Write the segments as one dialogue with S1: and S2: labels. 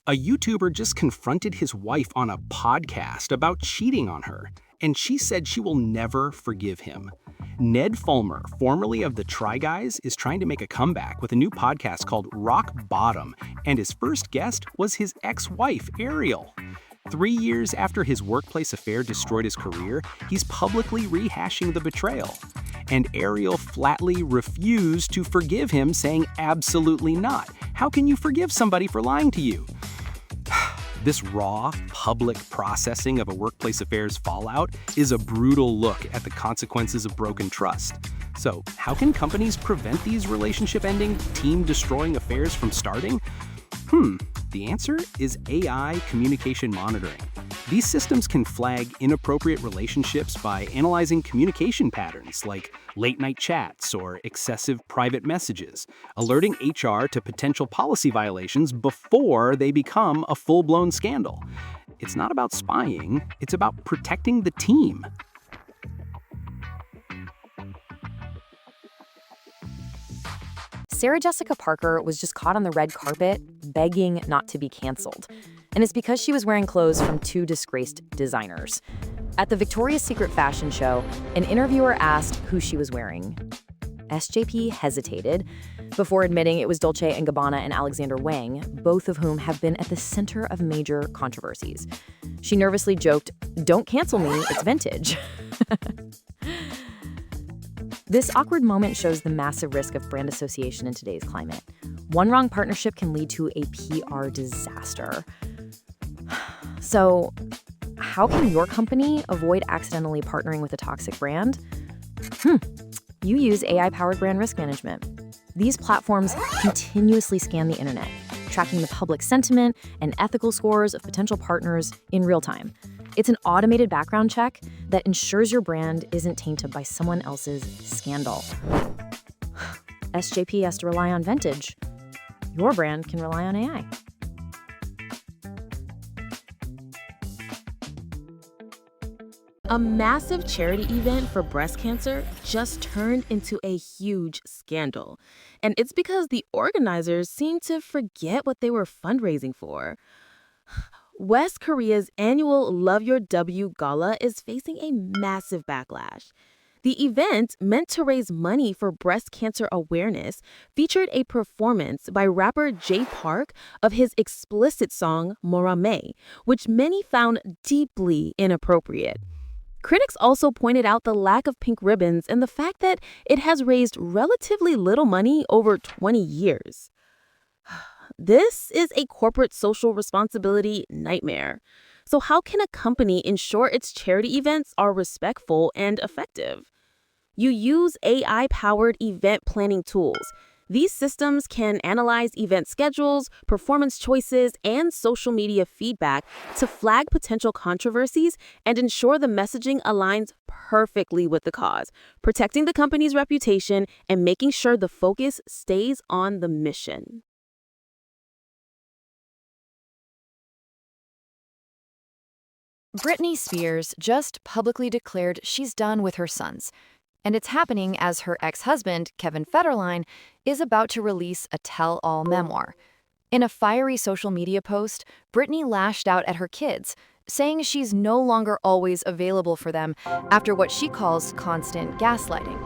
S1: A YouTuber just confronted his wife on a podcast about cheating on her, and she said she will never forgive him. Ned Fulmer, formerly of the Try Guys, is trying to make a comeback with a new podcast called Rock Bottom, and his first guest was his ex-wife, Ariel. 3 years after his workplace affair destroyed his career, he's publicly rehashing the betrayal. And Ariel flatly refused to forgive him, saying absolutely not. How can you forgive somebody for lying to you? This raw, public processing of a workplace affair's fallout is a brutal look at the consequences of broken trust. So, how can companies prevent these relationship-ending, team-destroying affairs from starting? The answer is AI communication monitoring. These systems can flag inappropriate relationships by analyzing communication patterns like late-night chats or excessive private messages, alerting HR to potential policy violations before they become a full-blown scandal. It's not about spying, it's about protecting the team.
S2: Sarah Jessica Parker was just caught on the red carpet begging not to be canceled. And it's because she was wearing clothes from two disgraced designers. At the Victoria's Secret fashion show, an interviewer asked who she was wearing. SJP hesitated before admitting it was Dolce & Gabbana and Alexander Wang, both of whom have been at the center of major controversies. She nervously joked, "Don't cancel me, it's vintage." This awkward moment shows the massive risk of brand association in today's climate. One wrong partnership can lead to a PR disaster. So, how can your company avoid accidentally partnering with a toxic brand? You use AI-powered brand risk management. These platforms continuously scan the internet, tracking the public sentiment and ethical scores of potential partners in real time. It's an automated background check that ensures your brand isn't tainted by someone else's scandal. SJP has to rely on vintage. Your brand can rely on AI.
S3: A massive charity event for breast cancer just turned into a huge scandal. And it's because the organizers seemed to forget what they were fundraising for. West Korea's annual Love Your W Gala is facing a massive backlash. The event, meant to raise money for breast cancer awareness, featured a performance by rapper Jay Park of his explicit song Morame, which many found deeply inappropriate. Critics also pointed out the lack of pink ribbons and the fact that it has raised relatively little money over 20 years. This is a corporate social responsibility nightmare. So how can a company ensure its charity events are respectful and effective? You use AI-powered event planning tools. These systems can analyze event schedules, performance choices, and social media feedback to flag potential controversies and ensure the messaging aligns perfectly with the cause, protecting the company's reputation and making sure the focus stays on the mission.
S2: Britney Spears just publicly declared she's done with her sons. And it's happening as her ex-husband, Kevin Federline, is about to release a tell-all memoir. In a fiery social media post, Britney lashed out at her kids, saying she's no longer always available for them after what she calls constant gaslighting.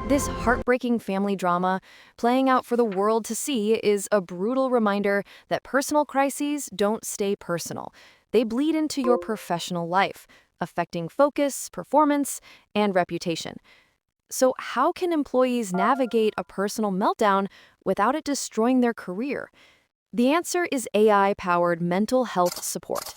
S2: This heartbreaking family drama, playing out for the world to see, is a brutal reminder that personal crises don't stay personal. They bleed into your professional life, affecting focus, performance, and reputation. So how can employees navigate a personal meltdown without it destroying their career? The answer is AI-powered mental health support.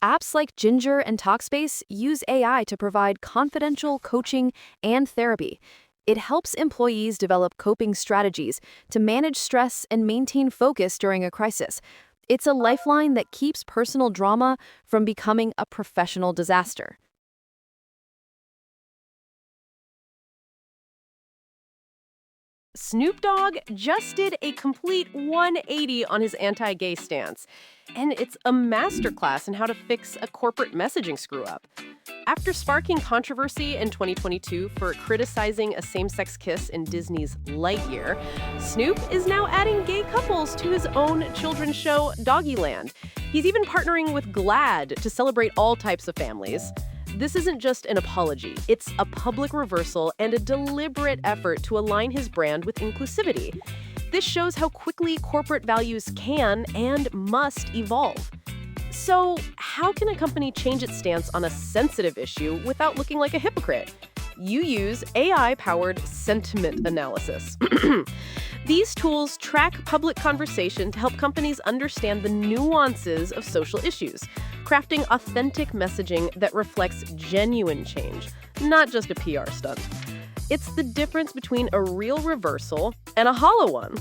S2: Apps like Ginger and Talkspace use AI to provide confidential coaching and therapy. It helps employees develop coping strategies to manage stress and maintain focus during a crisis. It's a lifeline that keeps personal drama from becoming a professional disaster.
S4: Snoop Dogg just did a complete 180 on his anti-gay stance. And it's a masterclass in how to fix a corporate messaging screw-up. After sparking controversy in 2022 for criticizing a same-sex kiss in Disney's Lightyear, Snoop is now adding gay couples to his own children's show, Doggyland. He's even partnering with GLAAD to celebrate all types of families. This isn't just an apology, it's a public reversal and a deliberate effort to align his brand with inclusivity. This shows how quickly corporate values can and must evolve. So, how can a company change its stance on a sensitive issue without looking like a hypocrite? You use AI-powered sentiment analysis. These tools track public conversation to help companies understand the nuances of social issues, crafting authentic messaging that reflects genuine change, not just a PR stunt. It's the difference between a real reversal and a hollow one.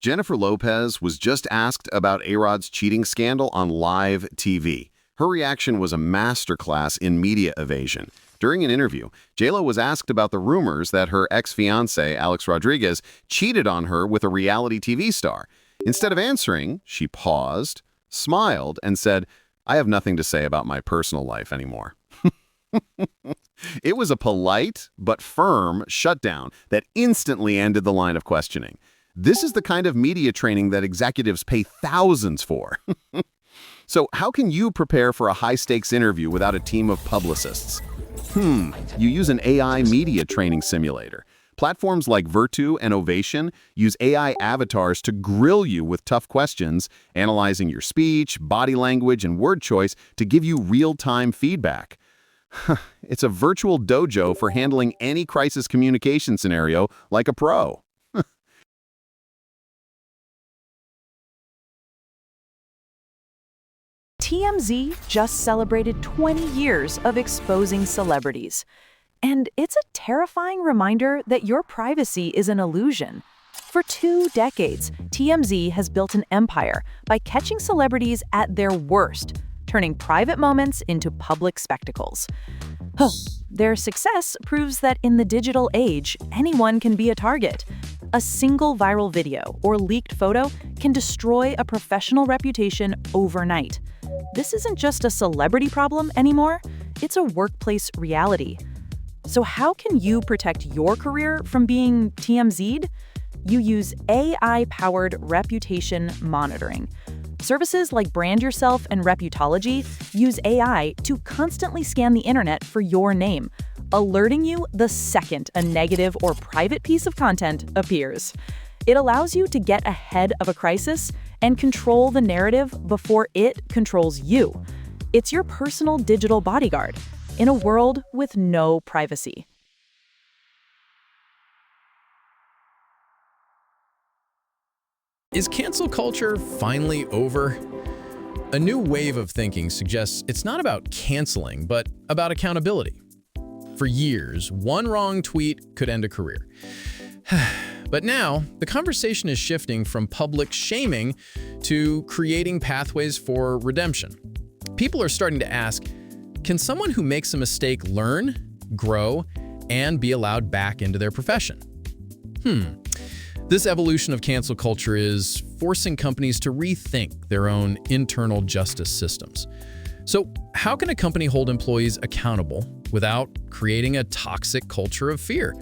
S5: Jennifer Lopez was just asked about A-Rod's cheating scandal on live TV. Her reaction was a masterclass in media evasion. During an interview, J.Lo was asked about the rumors that her ex-fiancé, Alex Rodriguez, cheated on her with a reality TV star. Instead of answering, she paused, smiled, and said, "I have nothing to say about my personal life anymore." It was a polite but firm shutdown that instantly ended the line of questioning. This is the kind of media training that executives pay thousands for. So how can you prepare for a high-stakes interview without a team of publicists? You use an AI media training simulator. Platforms like Virtu and Ovation use AI avatars to grill you with tough questions, analyzing your speech, body language, and word choice to give you real-time feedback. It's a virtual dojo for handling any crisis communication scenario like a pro.
S6: TMZ just celebrated 20 years of exposing celebrities. And it's a terrifying reminder that your privacy is an illusion. For 2 decades, TMZ has built an empire by catching celebrities at their worst, turning private moments into public spectacles. Their success proves that in the digital age, anyone can be a target. A single viral video or leaked photo can destroy a professional reputation overnight. This isn't just a celebrity problem anymore, it's a workplace reality. So how can you protect your career from being TMZ'd? You use AI-powered reputation monitoring. Services like Brand Yourself and Reputology use AI to constantly scan the internet for your name, alerting you the second a negative or private piece of content appears. It allows you to get ahead of a crisis and control the narrative before it controls you. It's your personal digital bodyguard in a world with no privacy.
S7: Is cancel culture finally over? A new wave of thinking suggests it's not about canceling, but about accountability. For years, one wrong tweet could end a career. But now, the conversation is shifting from public shaming to creating pathways for redemption. People are starting to ask, can someone who makes a mistake learn, grow, and be allowed back into their profession? This evolution of cancel culture is forcing companies to rethink their own internal justice systems. So, how can a company hold employees accountable without creating a toxic culture of fear?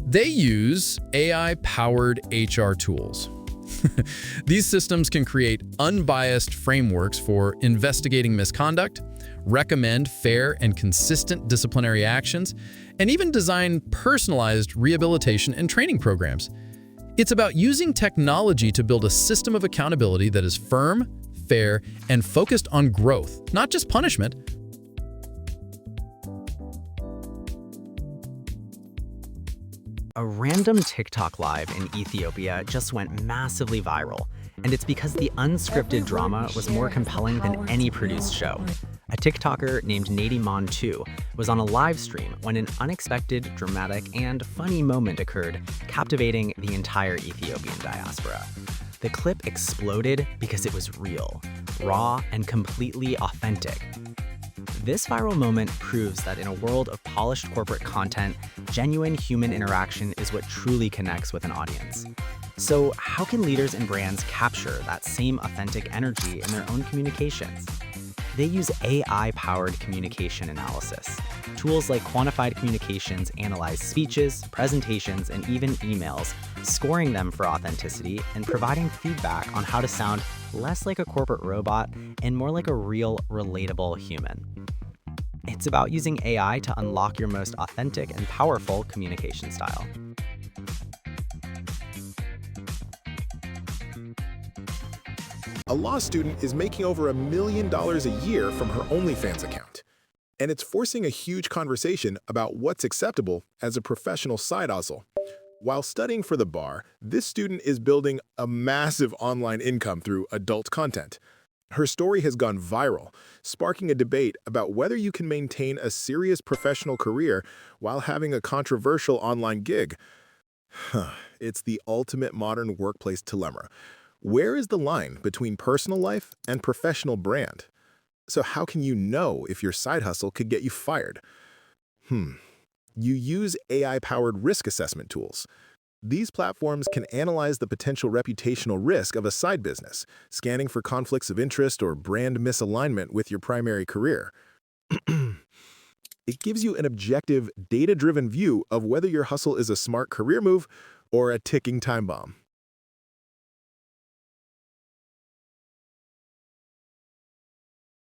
S7: They use AI-powered HR tools. These systems can create unbiased frameworks for investigating misconduct, recommend fair and consistent disciplinary actions, and even design personalized rehabilitation and training programs. It's about using technology to build a system of accountability that is firm, fair, and focused on growth, not just punishment.
S1: A random TikTok live in Ethiopia just went massively viral, and it's because the unscripted drama was more compelling than any produced show. A TikToker named Nadiman2 was on a live stream when an unexpected, dramatic, and funny moment occurred, captivating the entire Ethiopian diaspora. The clip exploded because it was real, raw, and completely authentic.
S8: This viral moment proves that in a world of polished corporate content, genuine human interaction is what truly connects with an audience. So, how can leaders and brands capture that same authentic energy in their own communications? They use AI-powered communication analysis. Tools like Quantified Communications analyze speeches, presentations, and even emails, scoring them for authenticity and providing feedback on how to sound less like a corporate robot and more like a real, relatable human. It's about using AI to unlock your most authentic and powerful communication style.
S9: A law student is making over $1 million a year from her OnlyFans account. And it's forcing a huge conversation about what's acceptable as a professional side hustle. While studying for the bar, this student is building a massive online income through adult content. Her story has gone viral, sparking a debate about whether you can maintain a serious professional career while having a controversial online gig. It's the ultimate modern workplace dilemma. Where is the line between personal life and professional brand? So how can you know if your side hustle could get you fired? You use AI-powered risk assessment tools. These platforms can analyze the potential reputational risk of a side business, scanning for conflicts of interest or brand misalignment with your primary career. It gives you an objective, data-driven view of whether your hustle is a smart career move or a ticking time bomb.